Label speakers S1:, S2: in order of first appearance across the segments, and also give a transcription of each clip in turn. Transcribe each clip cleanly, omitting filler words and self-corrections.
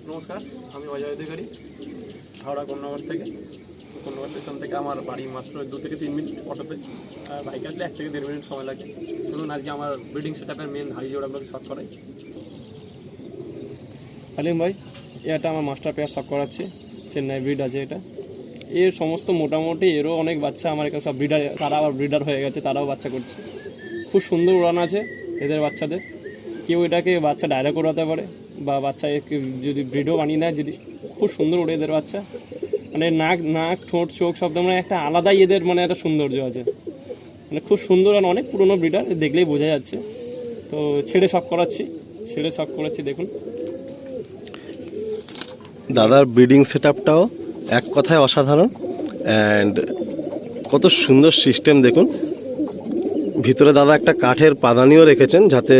S1: নমস্কার, আমি অজয় অধিকারী, হাওড়া কন্যাগর থেকে। কন্যাগর স্টেশন থেকে আমার বাড়ি মাত্র 2 থেকে 3 মিনিট অটোতে, আর বাইকে আসলে 1 থেকে 1.5 মিনিট সময় লাগে। শুনুন আজকে আমার ব্রিডিং সেটআপের মেন ধাড়ি জোড়াগুলোকে শক করাই। হালিম ভাই, এটা আমার মাস্টার পেয়ার শক করাচ্ছি, চেন্নাই ব্রিড আছে এটা। এর সমস্ত মোটামুটি এরও অনেক বাচ্চা আমার এখানে সব ব্রিডার, তারা আবার ব্রিডার হয়ে গেছে, তারাও বাচ্চা করছে। খুব সুন্দর উড়ান আছে এদের বাচ্চাদের। কেউ এটাকে বাচ্চা ডাইরেক্ট উড়াতে পারে বা বাচ্চা যদি ব্রিডও বানিয়ে নেয়, যদি খুব সুন্দর উড়ে এদের বাচ্চা। মানে নাক ঠোঁট চোখ সব মানে একটা আলাদাই এদের মানে একটা সৌন্দর্য আছে, মানে খুব সুন্দর। আর অনেক পুরনো ব্রিডার, দেখলেই বোঝা যাচ্ছে। তো ছেড়ে শক করাচ্ছি, দেখুন।
S2: দাদার ব্রিডিং সেটআপটাও এক কথায় অসাধারণ, অ্যান্ড কত সুন্দর সিস্টেম দেখুন। ভিতরে দাদা একটা কাঠের পাদানিও রেখেছেন, যাতে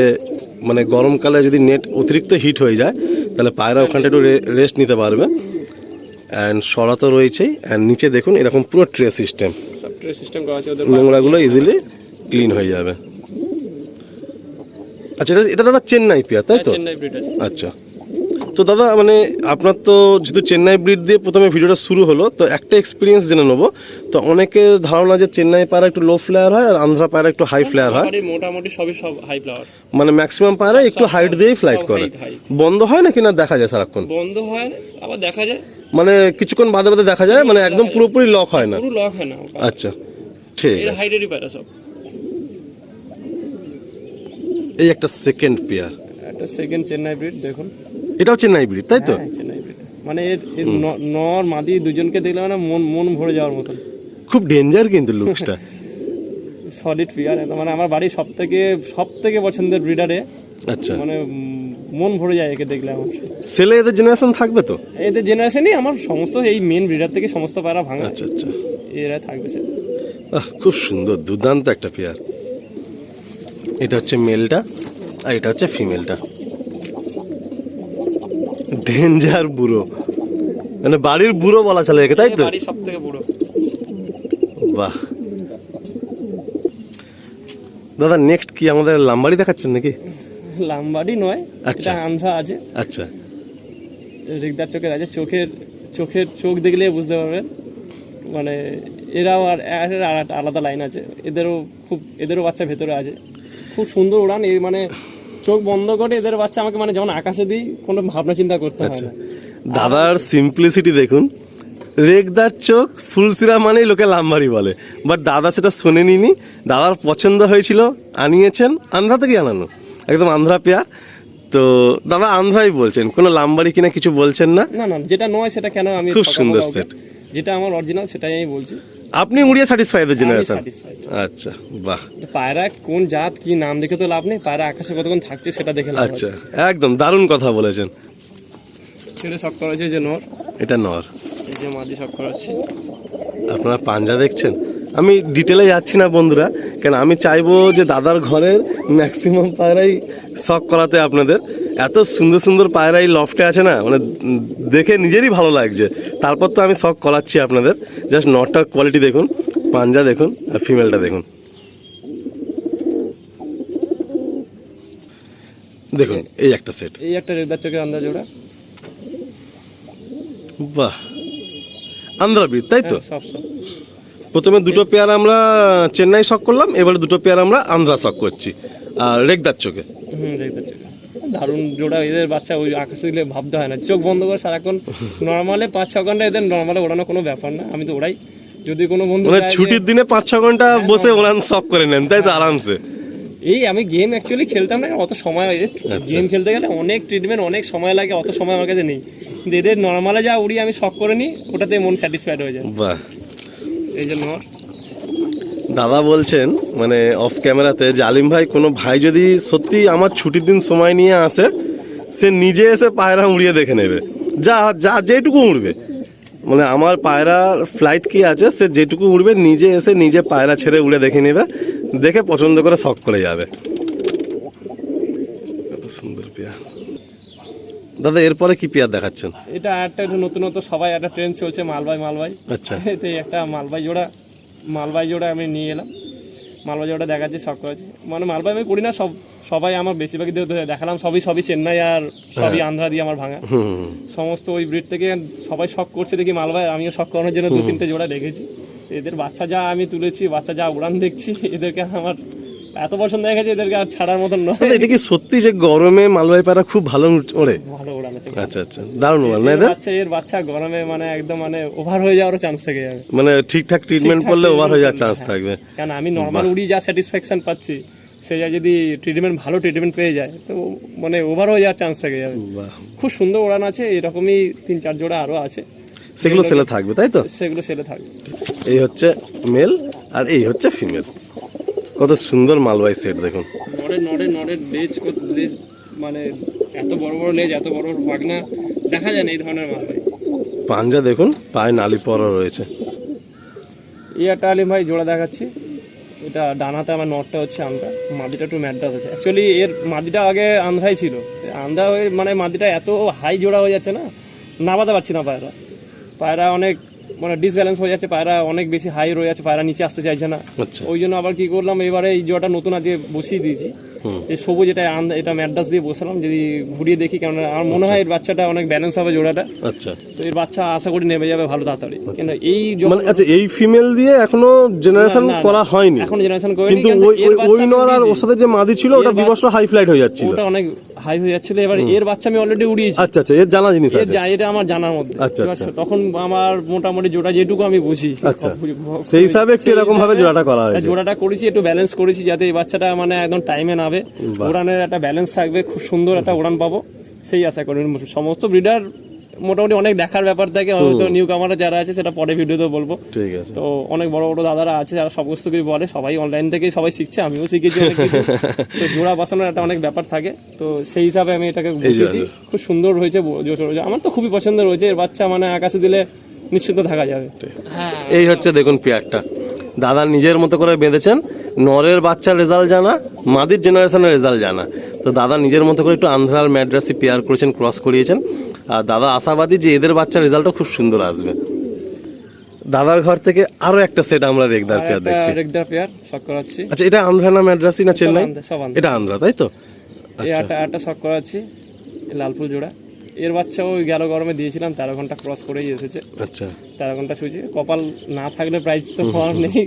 S2: মানে গরমকালে যদি নেট অতিরিক্ত হিট হয়ে যায় তাহলে পায়রা ওখানটা একটু রেস্ট নিতে পারবে। অ্যান্ড সরা তো রয়েছেই, অ্যান্ড নিচে দেখুন এরকম পুরো ট্রে সিস্টেম, নোংরাগুলো ইজিলি ক্লিন হয়ে যাবে। আচ্ছা, এটা দাদা চেন্নাই পেয়ার, তাই তো? আচ্ছা, তো দাদা মানে আপনার তো যেহেতু চেন্নাই ব্রিড দিয়ে প্রথমে ভিডিওটা শুরু হলো, তো একটা এক্সপিরিয়েন্স জেনে নেবো। তো অনেকের ধারণা যে চেন্নাই পায়রা একটু লো ফ্লেয়ার হয় আর আন্ধ্রা পায়রা একটু হাই ফ্লেয়ার হয়।
S1: মোটামুটি সব হাই ফ্লাওয়ার,
S2: মানে ম্যাক্সিমাম পায়রা একটু হাইট দিয়েই ফ্লাইট করে। বন্ধ হয় না কিনা দেখা যায় সারাক্ষণ?
S1: বন্ধ হয় না, আবার দেখা যায়,
S2: মানে কিছুক্ষণ বাদে বাদে দেখা যায়, মানে একদম পুরোপুরি লক হয় না।
S1: পুরো লক হয় না।
S2: আচ্ছা, ঠিক
S1: এটা
S2: আছে।
S1: হাইটেরই পায়রা সব।
S2: এই একটা সেকেন্ড পেয়ার,
S1: একটা সেকেন্ড চেন্নাই ব্রিড দেখুন।
S2: এটাও চেন্নাই ব্রিড, তাই তো?
S1: হ্যাঁ, চেন্নাই ব্রিড। মানে এর নর মাদি দুজনকে দেখলে মানে মন ভরে যাওয়ার মতন।
S2: খুব ডেঞ্জার কিন্তু লুকসটা।
S1: সলিড পেয়ার, মানে আমার বাড়ির সব থেকে পছন্দের ব্রিডারে।
S2: আচ্ছা,
S1: মানে মন ভরে যায় একে দেখলে আমার।
S2: ছেলে এদের জেনারেশন থাকবে তো?
S1: এদের জেনারেশনই আমার সমস্ত এই মেন ব্রিডার থেকে সমস্ত পায়রা ভাঙা।
S2: আচ্ছা আচ্ছা,
S1: এরা থাকবে সে।
S2: খুব সুন্দর, দুর্দান্ত একটা পেয়ার। এটা হচ্ছে মেলটা আর এটা হচ্ছে ফিমেলটা। ডেঞ্জার বুড়ো, মানে বাড়ির বুড়ো বলা চলে একে, তাই তো?
S1: বাড়ির সব থেকে বুড়ো।
S2: বাহ দাদা, নেক্সট কি আমাদের লাম্বাড়ি দেখাচ্ছেন নাকি?
S1: লাম্বাড়ি নয়,
S2: আচ্ছা,
S1: এটা আন্ধ্রা আছে।
S2: আচ্ছা,
S1: রেগদার চোখের আছে। চোখ দেখলে বুঝতে পারবেন। মানে এরাও আর আলাদা লাইন আছে। এদেরও বাচ্চা ভেতরে আছে। খুব সুন্দর উড়ান। এই মানে চোখ বন্ধ করে এদের বাচ্চা আমাকে মানে যেমন আকাশে দিই, কোনো ভাবনা চিন্তা করতে হয় না।
S2: দাদার সিম্পলিসিটি দেখুন। রেগদার চোখ ফুলসিরা মানেই লোকে লাম্বাড়ি বলে, বাট দাদা সেটা শোনেনি। দাদার পছন্দ হয়েছিল, আনিয়েছেন। আন্ধ্রা থেকে আনানো, একদম আন্ধ্রা পেয়ার। তো দাদা আন্ধ্রাই বলছেন, কোনো লাম্বাড়ি কিনা কিছু বলছেন না?
S1: না, যেটা নয় সেটা কেন আমি।
S2: খুব সুন্দর সেট,
S1: যেটা আমার অরিজিনাল সেটাই আমি বলছি।
S2: আপনি উড়িয়ে স্যাটিসফাইড জেনারেশন। আচ্ছা, বাহ।
S1: পায়রা কোন জাত কি নাম দেখে তো লাভ নেই, পায়রা আকাশে কতক্ষণ থাকছে সেটা দেখে লাভ।
S2: আচ্ছা, একদম দারুণ কথা বলেছেন।
S1: ছেড়ে শক করাচ্ছে যে নর,
S2: এটা নর।
S1: এই যে মাদি শক করাচ্ছি।
S2: আপনারা পাঞ্জা দেখছেন। আমি ডিটেলে যাচ্ছি না বন্ধুরা, কেন আমি চাইবো যে দাদার ঘরের ম্যাক্সিমাম পায়রাই শখ করাতে আপনাদের। এত সুন্দর সুন্দর পায়রাই লফটে আছে না, মানে দেখে নিজেরই ভালো লাগছে। তারপর তো আমি শখ করাচ্ছি আপনাদের। জাস্ট নটটার কোয়ালিটি দেখুন, পাঞ্জা দেখুন, আর ফিমেলটা দেখুন। দেখুন এই একটা সেট,
S1: এই একটা রেদার চোখের আন্দাজ ওরা।
S2: বাহ, আন্ধ্রা ব্রিড, তাই তো?
S1: সব
S2: প্রথমে দুটো পেয়ার আমরা চেন্নাই শক করলাম, এবারে দুটো পেয়ার আমরা আন্ধ্রা শক করছি। আর রেগদার চোখে,
S1: রেদার চোখে দারুণ জোড়া। এদের বাচ্চা ওই আকাশে দিলে ভাবতে হয় না, চোখ বন্ধ করে সারাক্ষণ নর্মালে 5-6 ঘন্টা এদের নর্মালে ওড়ানো কোনো ব্যাপার না। আমি তো ওড়াই। যদি কোনো বন্ধু
S2: মানে ছুটির দিনে 5-6 ঘন্টা বসে ওড়ান শক করে নেন, তাই তো? আরামসে।
S1: এই আমি গেম অ্যাকচুয়ালি খেলতাম না, অত সময়। গেম খেলতে গেলে অনেক ট্রিটমেন্ট, অনেক সময় লাগে, অত সময় আমার কাছে নেই। কিন্তু এদের নর্মালে যা উড়ি আমি শক করে নিই, ওটাতে মন স্যাটিসফাইড হয়ে যায়।
S2: বাহ।
S1: এই জন্য
S2: দাদা বলছেন মানে অফ ক্যামেরাতে যে আলিম ভাই, কোনো ভাই যদি সত্যি আমার ছুটির দিন সময় নিয়ে আসে, সে নিজে এসে পায়রা উড়িয়ে দেখে নেবে, যা যেটুকু উড়বে। মানে আমার পায়রার ফ্লাইট কি আছে, সে যেটুকু উড়বে নিজে এসে নিজে পায়রা ছেড়ে উড়ে দেখে নেবে, দেখে পছন্দ করে শখ করে যাবে। কত সুন্দর পেয়ার। দাদা এরপরে কি পেয়ার দেখাচ্ছেন?
S1: এটা একটা নতুনত্ব, সবাই একটা ট্রেন্ড চলছে মালবাই।
S2: আচ্ছা,
S1: এতে একটা মালবাই জোড়া আমি নিয়ে এলাম। মালবাই জোড়াটা দেখাচ্ছি, শখ করেছি। মানে মালবাই আমি করি না, সবাই আমার বেশিরভাগই দেখালাম, সবই চেন্নাই আর সবই আন্ধ্রা দিয়ে আমার ভাঙা সমস্ত ওই ব্রিড থেকে সবাই শখ করছে দেখি মালবাই, আমিও শখ করানোর জন্য 2-3টে জোড়া রেখেছি। এদের বাচ্চা যা আমি তুলেছি, বাচ্চা যা উড়ান দেখছি, এদেরকে আমার এত পছন্দ হয়ে গেছে, এদেরকে আর ছাড়ার মতন নয়।
S2: এটা কি সত্যি যে গরমে মালবাই পায়রা খুব ভালো ওড়ে?
S1: ভালো উড়ান আছে।
S2: আচ্ছা আচ্ছা, দারুণ উড়ান না এদের?
S1: এর বাচ্চা গরমে মানে একদম মানে ওভার হয়ে যাওয়ার চান্স থেকে যাবে,
S2: মানে ঠিকঠাক ট্রিটমেন্ট করলে ওভার হয়ে যাওয়ার চান্স থাকবে।
S1: কারণ আমি নর্মাল উড়ি যা স্যাটিসফ্যাকশন পাচ্ছি, সে যা যদি ভালো ট্রিটমেন্ট পেয়ে যায় তো মানে ওভার হয়ে যাওয়ার চান্স থেকে যাবে। খুব সুন্দর উড়ান আছে, এরকমই 3-4 জোড়া আরো আছে,
S2: সেগুলো সেলে থাকবে তাই তো?
S1: সেগুলো সেলে থাকবে।
S2: এই হচ্ছে মেল আর এই হচ্ছে ফিমেল। কত সুন্দর মালবাই সেট দেখুন।
S1: নড়ের লেজ মানে এত বড় বড় লেজ, এত বড় বড় পাখনা দেখা যায় না এই ধরনের মালবাই।
S2: পাঞ্জা দেখুন, পায়ে নালি পরা রয়েছে।
S1: এই একটা আলিম ভাই জোড়া দেখাচ্ছি। এটা ডানাতে আমার নটটা হচ্ছে আন্ধ্রা, মাদিটা একটু ম্যাড্রাস আছে। অ্যাকচুয়ালি এর মাদিটা আগে আন্ধ্রাই ছিল, আন্ধ্রা হয়ে মানে মাদিটা এত হাই জোড়া হয়ে যাচ্ছে না, নামাতে পারছি না পায়রা অনেক মানে ডিসব্যালেন্স হয়ে যাচ্ছে, পায়রা অনেক বেশি হাই রয়ে যাচ্ছে, পায়রা নিচে আসতে চাইছে না। ওই জন্য আবার কি করলাম, এবারে এই জোড়াটা নতুন আজকে বসিয়ে দিয়েছি। এই সবুজ এটা ম্যাড্রাস দিয়ে বসালাম, যদি ঘুরিয়ে দেখি, কারণ আমার মনে হয় এর বাচ্চাটা অনেক ব্যালেন্স হবে জোড়াটা।
S2: আচ্ছা,
S1: তো এর বাচ্চা আশা করি নেমে যাবে ভালো তাড়াতাড়ি। কিন্তু এই
S2: আচ্ছা, এই ফিমেল দিয়ে এখনো জেনারেশন করা হয়নি,
S1: এখন জেনারেশন করেনি,
S2: কিন্তু ওই নর আর ওর সাথে যে মাদি ছিল ওটা বিবর্ষ হাই ফ্লাইট হয়ে যাচ্ছিল,
S1: ওটা অনেক হাই হয়ে যাচ্ছিল। এবার এর বাচ্চা আমি অলরেডি উড়িয়েছি।
S2: আচ্ছা আচ্ছা, এর জানা জিনিস আছে,
S1: এটা আমার জানার মধ্যে।
S2: আচ্ছা আচ্ছা,
S1: তখন আমার মোটামুটি জোড়া যেটুকু আমি বুঝি,
S2: আচ্ছা, সেই হিসাবে একটু এরকম ভাবে জোড়াটা করা হয়েছে।
S1: জোড়াটা করেছি, একটু ব্যালেন্স করেছি যাতে এই বাচ্চাটা মানে একদম টাইমে নাবে, উড়ানের একটা ব্যালেন্স থাকবে, খুব সুন্দর একটা উড়ান পাবো সেই আশা করি। সমস্ত ব্রিডার মোটামুটি অনেক দেখার ব্যাপার থাকে, হয়তো নিউ কামাররা যারা আছে সেটা পরে ভিডিওতে বলবো।
S2: ঠিক আছে।
S1: তো অনেক বড় বড় দাদারা আছে যারা সমস্ত কিছু বলে, সবাই অনলাইন থেকেই সবাই শিখছে, আমিও শিখেছি অনেক কিছু। তো জোড়া বাসানোর একটা অনেক ব্যাপার থাকে, তো সেই হিসাবে আমি এটাকে বসেছি। খুব সুন্দর হয়েছে, আমার তো খুবই পছন্দ রয়েছে। এর বাচ্চা মানে আকাশে দিলে নিশ্চিত থাকা যাবে।
S2: এই হচ্ছে দেখুন পেয়ারটা, দাদা নিজের মতো করে বেঁধেছেন। নরের বাচ্চার রেজাল্ট জানা, মাদির জেনারেশনের রেজাল্ট জানা। তো দাদা নিজের মতো করে একটু আন্ধ্রার ম্যাড্রাসি পেয়ার করেছেন, ক্রস করিয়েছেন। আর দাদা আশাবাদী যে এদের বাচ্চার রেজাল্টও খুব সুন্দর আসবে। দাদার ঘর থেকে আরো একটা সেট আমরা রেগদার পেয়ার দেখছি।
S1: রেগদার পেয়ার শক করাচ্ছি।
S2: আচ্ছা, এটা আন্ধ্রা না ম্যাড্রাসি না চেন্নাই? এটা আন্ধ্রা তাই তো?
S1: একটা শক করাচ্ছি, লালফুল জোড়া। এর বাচ্চা ওই গেল গরমে দিয়েছিলাম, 13 ঘন্টা ক্রস করেই এসেছে।
S2: আচ্ছা,
S1: 13 ঘন্টা শুয়েছি। কপাল না থাকলে প্রাইজ তো পাওয়ার নেই,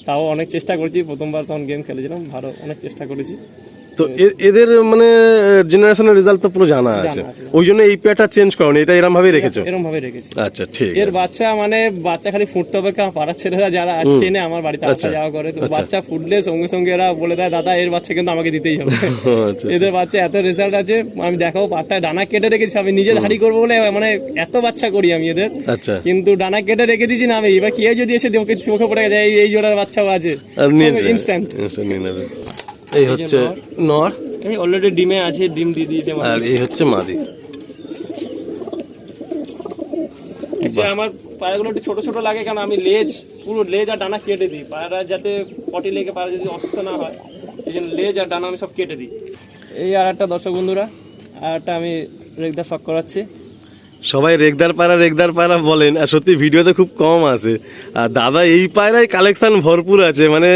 S1: তাও অনেক চেষ্টা করেছি। প্রথমবার তখন গেম খেলেছিলাম, ভালো অনেক চেষ্টা করেছি।
S2: তো এদের মানে জেনারেশনের রেজাল্ট তো পুরো জানা আছে, ওই জন্য এই পেয়ারটা চেঞ্জ করনি, এটা এরকম ভাবেই রেখেছো?
S1: এরকম ভাবে রেখেছি।
S2: আচ্ছা, ঠিক।
S1: এর বাচ্চা মানে বাচ্চা খালি ফুটতে হবে, পাড়ার ছেলেরা যারা আছে চেনে, আমার বাড়িতে আসা যাওয়া করে, তো বাচ্চা ফুটলে সঙ্গে সঙ্গে এরা বলে দেয় দাদা এর বাচ্চা কিন্তু আমাকে দিতেই হবে। এদের বাচ্চা এত রেজাল্ট আছে, আমি দেখাবো। পাটটা ডানা কেটে রেখেছি, আমি নিজে ধাড়ি করবো বলে মানে এত বাচ্চা করি আমি এদের।
S2: আচ্ছা,
S1: কিন্তু ডানা কেটে রেখে দিয়েছি না আমি, এবার কেউ যদি এসে চোখে পড়ে যায় এই জোড়ার বাচ্চাও আছে, ইনস্ট্যান্ট নিয়ে নেবে।
S2: এই হচ্ছে নর,
S1: এই অলরেডি ডিমে আছে, ডিম দিয়ে দিয়েছে।
S2: আর এই হচ্ছে মাদি।
S1: আমার পায়রাগুলো একটু ছোট ছোট লাগে, কারণ আমি পুরো লেজ আর ডানা কেটে দিই, পায়রা যাতে পটি লেগে পায়রা যদি অসুস্থ না হয়, এই জন্য লেজ আর ডানা আমি সব কেটে দিই। এই আর একটা দর্শক বন্ধুরা, আর একটা আমি রেগদার শক করাচ্ছি।
S2: সবাই রেগদার পায়রা বলেন, আর সত্যি ভিডিওতে খুব কম আছে। আর দাদা এই পায়রায় কালেকশন ভরপুর আছে, মানে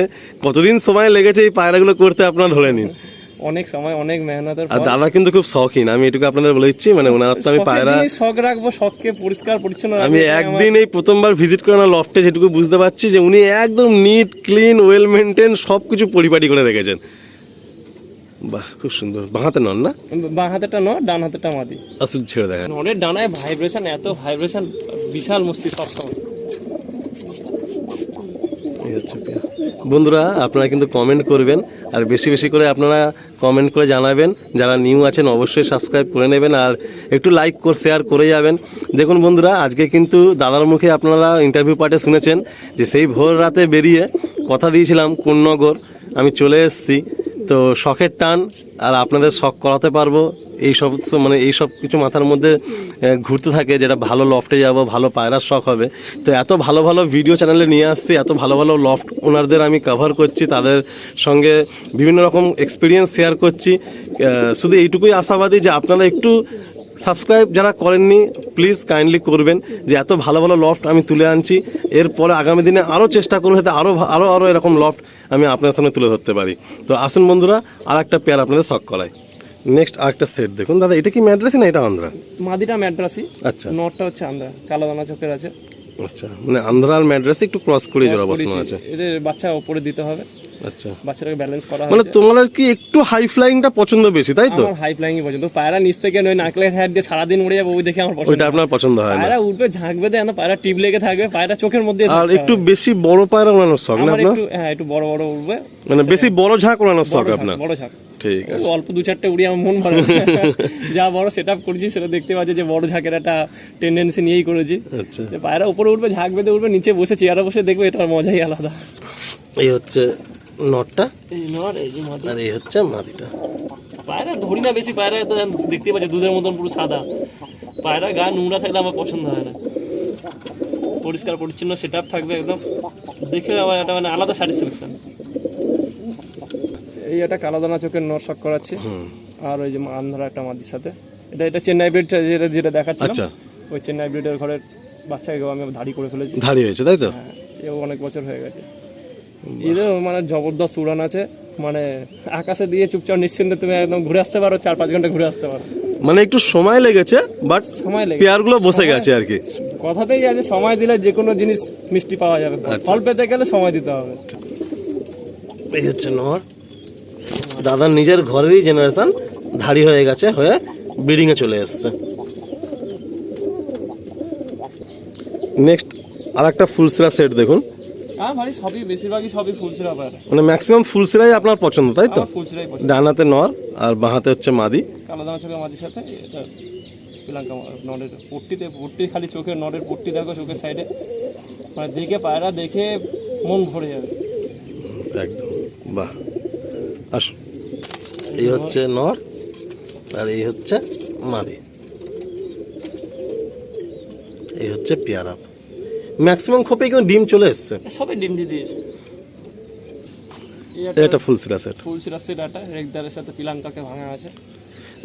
S2: কতদিন সময় লেগেছে এই পায়রাগুলো করতে আপনারা ধরে নিন।
S1: অনেক সময়, অনেক মেহনতের
S2: আর দাদা কিন্তু খুব শখিন, আমি এটুকু আপনাদের বলে দিচ্ছি। মানে ওনার তো আমি পায়রা
S1: শখ রাখবো, শখকে পরিষ্কার পরিচ্ছন্ন।
S2: আমি একদিন এই প্রথমবার ভিজিট করে না লফটে, যেটুকু বুঝতে পারছি যে উনি একদম নিট ক্লিন ওয়েল মেনটেন সবকিছু পরিপাটি করে রেখেছেন। বাহ, খুব সুন্দর। বাঁ হাতে নন না?
S1: বাঁ হাতেটা নয়, ডান হাতেটা মাদি।
S2: আসুন ছেড়ে দেখেন,
S1: অনেক ডানায় ভাইব্রেশন, এত ভাইব্রেশন, বিশাল মস্তি সবসময়।
S2: বন্ধুরা আপনারা কিন্তু কমেন্ট করবেন, আর বেশি বেশি করে আপনারা কমেন্ট করে জানাবেন। যারা নিউ আছেন অবশ্যই সাবস্ক্রাইব করে নেবেন, আর একটু লাইক শেয়ার করে যাবেন। দেখুন বন্ধুরা, আজকে কিন্তু দাদার মুখে আপনারা ইন্টারভিউ পার্টে শুনেছেন যে সেই ভোর রাতে বেরিয়ে কথা দিয়েছিলাম কোন্নগর, আমি চলে এসেছি। তো শখের টান, আর আপনাদের শখ করাতে পারবো, এই সব মানে এই সব কিছু মাথার মধ্যে ঘুরতে থাকে, যেটা ভালো লফটে যাব, ভালো পায়রার শখ হবে। তো এত ভালো ভালো ভিডিও চ্যানেলে নিয়ে আসছি, এত ভালো ভালো লফট ওনারদের আমি কভার করছি, তাদের সঙ্গে বিভিন্ন রকম এক্সপিরিয়েন্স শেয়ার করছি। শুধু এইটুকুই আশাবাদী যে আপনারা একটু সাবস্ক্রাইব যারা করেননি প্লিজ কাইন্ডলি করবেন, যে এত ভালো ভালো লফট আমি তুলে আনছি। এরপরে আগামী দিনে আরও চেষ্টা করবো, যাতে আরও এরকম লফট আমি আপনার সামনে তুলে ধরতে পারি। তো আসুন বন্ধুরা, আর একটা পেয়ার আপনাদের শখ করাই। নেক্সট আরেকটা সেট দেখুন দাদা, এটা কি ম্যাড্রাসি না এটা আন্ধ্রা?
S1: মাদিটা ম্যাড্রাসি,
S2: আচ্ছা
S1: নটটা হচ্ছে আন্ধ্রা, কালো দানা চোখের আছে।
S2: আচ্ছা, মানে আন্ধ্রা আর ম্যাড্রাসি একটু ক্রস করে জোড়া বসানো আছে।
S1: এদের বাচ্চা উপরে দিতে হবে।
S2: আচ্ছা,
S1: বাচ্চাটাকে ব্যালেন্স করা
S2: মানে
S1: হয়েছে।
S2: তোমার কি একটু হাই ফ্লাইংটা পছন্দ বেশি, তাই তো?
S1: আমার হাই ফ্লাইংই পছন্দ। পায়রা নিচ থেকে নয় নারকেলের হাত দিয়ে সারাদিন উড়ে যাবে, ওই দেখে আমার পছন্দ।
S2: ওইটা আপনার পছন্দ হয় না?
S1: পায়রা উঠবে, ঝাঁকবে, দেয় না, পায়রা টিপ লেগে থাকবে, পায়রা চোখের মধ্যে
S2: আর একটু বেশি বড় পায়রা ওড়ানোর শখ না
S1: আমার
S2: আপনার?
S1: একটু, হ্যাঁ, একটু বড় বড় উঠবে,
S2: মানে বেশি বড় ঝাঁক ওড়ানোর শখ আপনার?
S1: বড় ঝাঁক।
S2: ঠিক আছে,
S1: অল্প 2-4টে উড়িয়ে আমার মন ভরে না। যা বড় সেট আপ করেছি সেটা দেখতে পাচ্ছি যে বড় ঝাঁকের একটা টেন্ডেন্সি নিয়েই করেছি।
S2: আচ্ছা,
S1: যে পায়রা উপরে উঠবে, ঝাঁক বেঁধে উঠবে, নিচে বসে চেয়ারে বসে দেখবে, এটার মজাই আলাদা।
S2: এই হচ্ছে নটটা
S1: এই নর, এই যে মাদি।
S2: আর এই হচ্ছে মাদিটা।
S1: পায়রা ধরি না বেশি, পায়রা তো দেখতে পাচ্ছি দুধের মতন পুরো সাদা। পায়রা গা নোংরা থাকলে আমার পছন্দ হয় না। পরিষ্কার পরিচ্ছন্ন সেট আপ থাকবে একদম, দেখে আমার একটা মানে আলাদা স্যাটিসফ্যাকশন। এই একটা কালো দানা চোখের নর শখ করাচ্ছি, আর ওই যে আন্ধ্রা একটা মাদির সাথে। এটা চেন্নাই ব্রিড যেটা দেখাচ্ছিলাম,
S2: আচ্ছা,
S1: ওই চেন্নাই ব্রিডের ঘরের বাচ্চাকে আমি ধাড়ি করে ফেলেছি।
S2: ধাড়ি হয়েছে তাই তো?
S1: হ্যাঁ, এও অনেক বছর হয়ে গেছে। এদের মানে জবরদস্ত উড়ান আছে, মানে আকাশে দিয়ে চুপচাপ নিশ্চিন্তে তুমি একদম ঘুরে আসতে পারো, 4-5 ঘন্টা ঘুরে আসতে পারো।
S2: মানে একটু সময় লেগেছে, বাট
S1: সময় লেগে
S2: পেয়ারগুলো বসে গেছে আর কি।
S1: কথাতেই আছে, সময় দিলে যে কোনো জিনিস মিষ্টি পাওয়া যাবে। ফল পেতে গেলে সময় দিতে হবে।
S2: এই হচ্ছে নর, দাদার নিজের ঘরেরই জেনারেশন, ধাড়ি হয়ে গেছে, হয়ে ব্রিডিং এ চলে এসছে। নেক্সট আর একটা ফুলসিরা সেট দেখুন।
S1: হ্যাঁ ভাই, সবই বেশিরভাগই সবই ফুলসিরা পায়রা।
S2: মানে ম্যাক্সিমাম ফুলসিরাই আপনার পছন্দ, তাই তো?
S1: আমার ফুলসিরাই পছন্দ।
S2: ডান হাতে নর আর বাঁ হাতে হচ্ছে মাদি।
S1: কালো দানা চোখের মাঝির সাথে এটা শ্রীলঙ্কা নরের পট্টি খালি চোখের নরের পট্টি দেখো চোখের সাইডে, মানে দেখে পায়রা দেখে মন ভরে যাবে
S2: একদম। বাহ, আসুন, এই হচ্ছে নর আর এই হচ্ছে মাদি, এই হচ্ছে পেয়ারা। ম্যাক্সিমাম খোপে কিন্তু ডিম চলে এসছে,
S1: সবে ডিম দিয়ে দিয়েছে।
S2: এটা ফুলসিরা সেট।
S1: ফুলসিরা সেট একটা রেগদারের সাথে পিলাঙ্কাকে ভাঙা আছে।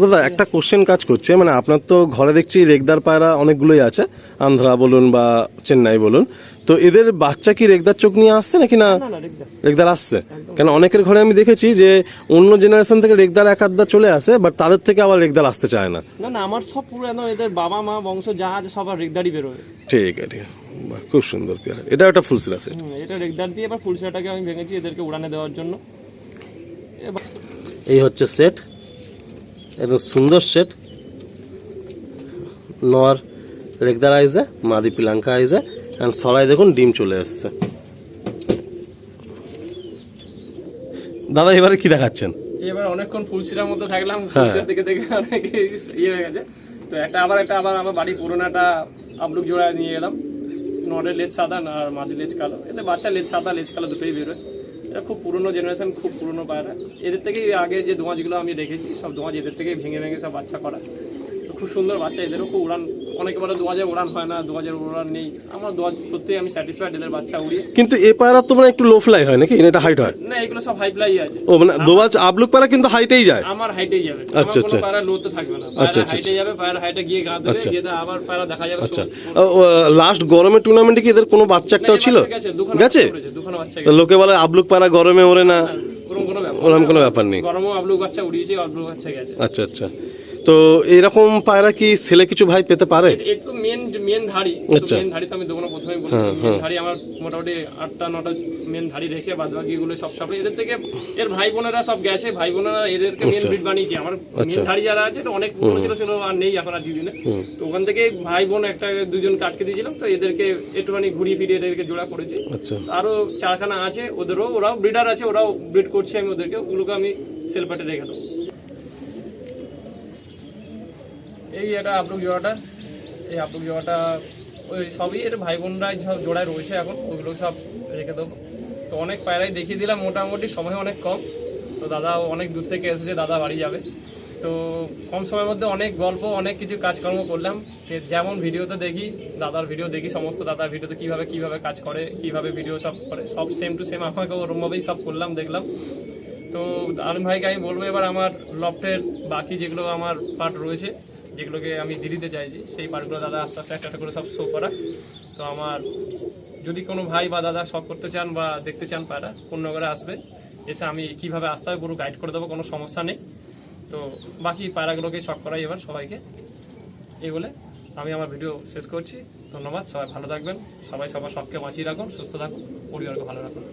S2: দাদা একটা কোশ্চেন কাজ করছে, মানে আপনার তো ঘরে দেখছি রেগদার পায়রা অনেকগুলোই আছে, আন্ধ্রা বলুন বা চেন্নাই বলুন, তো এদের বাচ্চা কি রেগদার চোখ নিয়ে আসছে নাকি না?
S1: না না, রেগদার।
S2: রেগদার আসছে, কেন অনেকের ঘরে আমি দেখেছি যে অন্য জেনারেশন থেকে রেগদার এক আধটা চলে আসে, বাট তাদের থেকে আবার রেগদার আসতে চায় না।
S1: না না, আমার সব পুরো একদম এদের বাবা মা বংশ যা আছে সব আর রেগদারই বেরোবে।
S2: ঠিক আছে, বাহ, খুব সুন্দর পেয়ারা। এটা একটা ফুলসিরা সেট।
S1: এটা রেগদার দিয়ে এবার ফুলসিরাটাকে আমি ভেঙেছি এদেরকে উড়ানে দেওয়ার জন্য।
S2: এই হচ্ছে সেট, একদম সুন্দর সেট। নর রেগদার আইজে, মাদি পিলাঙ্কা আইজে, অ্যান্ড সরাই দেখুন ডিম চলে এসছে। দাদা এবারে কি দেখাচ্ছেন?
S1: এবার অনেকক্ষণ ফুলসিরার মধ্যে থাকলাম, ফুলসিরা দেখে দেখে অনেক ইয়ে হয়ে গেছে। তো একটা আবার আমার বাড়ি পুরোনো একটা আবলুক জোড়া নিয়ে এলাম। নরের লেজ সাদা আর মাদি লেজ কালো, এতে বাচ্চা লেজ সাদা লেজ কালো দুটোই বেরোয়। এটা খুব পুরনো জেনারেশন, খুব পুরনো পায়রা। এদের থেকেই আগে যে দোঁয়াজগুলো আমি রেখেছি সব দোঁয়াজ এদের থেকেই ভেঙে ভেঙে সব বাচ্চা করা। তো খুব সুন্দর বাচ্চা, এদেরও খুব উড়ান। অনেকে বলে দোঁয়াজে উড়ান হয় না, দোঁয়াজের উড়ান নেই। আমার দোঁয়াজ সত্যিই আমি স্যাটিসফাইড এদের বাচ্চা উড়িয়ে।
S2: কিন্তু এ পায়রা তো মানে একটু লো ফ্লাই হয় নাকি, এটা হাইট হয়?
S1: না, এগুলো সব হাই ফ্লাই আছে।
S2: ও মানে দোবাজ আবলুক পায়রা কিন্তু হাইটেই যায়।
S1: আমার হাইটেই যাবে,
S2: আচ্ছা, আচ্ছা।
S1: পায়রা লোতে থাকবে না,
S2: আচ্ছা,
S1: পায়রা হাইটে যাবে, পায়রা হাইটে গিয়ে গা দেবে, গিয়ে আবার পায়রা দেখা যাবে।
S2: আচ্ছা, লাস্ট গরমের টুর্নামেন্টে কি এদের কোনো বাচ্চা একটাও ছিল? গেছে?
S1: দুখানা বাচ্চা
S2: লোকে বলে আবলুক পায়রা গরমে ওরে না, ওরকম কোনো ব্যাপার নেই।
S1: গরমও আবলুক বাচ্চা উড়িয়েছে, আবলুক বাচ্চা গেছে।
S2: আচ্ছা আচ্ছা, তো এরকম পায়রা কি ছেলে কিছু ভাই পেতে পারে?
S1: এটা তো মেন ধাড়ি,
S2: আচ্ছা।
S1: মেন ধাড়ি তো আমি দোকানে প্রথমেই বলেছিলাম, মেন ধাড়ি আমার মোটামুটি 8টা-9টা মেন ধাড়ি রেখে বাদ বাকিগুলো সব এদের থেকে এর ভাই বোনেরা সব গেছে, ভাই বোনেরা এদেরকে মেন ব্রিড বানিয়েছি। আমার মেন ধাড়ি যারা আছে এটা অনেক পুরনো ছিল আর নেই এখন আর দিনে। তো ওখান থেকে ভাই বোন একটা দুজন কাটকে দিয়েছিলাম, তো এদেরকে একটুখানি ঘুরিয়ে ফিরিয়ে এদেরকে জোড়া করেছি।
S2: আচ্ছা,
S1: আরো 4খানা আছে, ওরাও ব্রিডার আছে, ওরাও ব্রিড করছে, আমি ওদেরকে ওগুলোকে আমি সেল পাটে রেখে দেবো। এই এটা আবলুক জোড়াটা, এই আবলুক জোড়াটা ওই সবই এর ভাই বোনরাই সব জোড়ায় রয়েছে এখন, ওগুলো সব রেখে দেবো। তো অনেক পায়রাই দেখিয়ে দিলাম, মোটামুটি সময় অনেক কম। তো দাদা অনেক দূর থেকে এসেছে, দাদা বাড়ি যাবে। তো কম সময়ের মধ্যে অনেক গল্প, অনেক কিছু কাজকর্ম করলাম। যেমন ভিডিওতে দেখি, দাদার ভিডিও দেখি, সমস্ত দাদার ভিডিওতে কীভাবে কাজ করে, কীভাবে ভিডিও সব করে, সব সেম টু সেম আমাকে ওরমভাবেই সব করলাম, দেখলাম। তো আলম ভাইকে আমি বলবো এবার আমার লফটের বাকি যেগুলো আমার পার্ট রয়েছে যেগুলোকে আমি দিতে চাইছি, সেই পায়রাগুলো দাদা আস্তে আস্তে একটা করে সব শো করা। তো আমার যদি কোনো ভাই বা দাদা শখ করতে চান বা দেখতে চান পায়রা, কোন্নগরে আসবে, এসে আমি কীভাবে আসতে হবে পুরো গাইড করে দেবো, কোনো সমস্যা নেই। তো বাকি পায়রাগুলোকে শখ করাই এবার সবাইকে। এই বলে আমি আমার ভিডিও শেষ করছি। ধন্যবাদ, সবাই ভালো থাকবেন, সবাই সবার শখকে বাঁচিয়ে রাখুন, সুস্থ থাকুন, পরিবারকে ভালো রাখুন।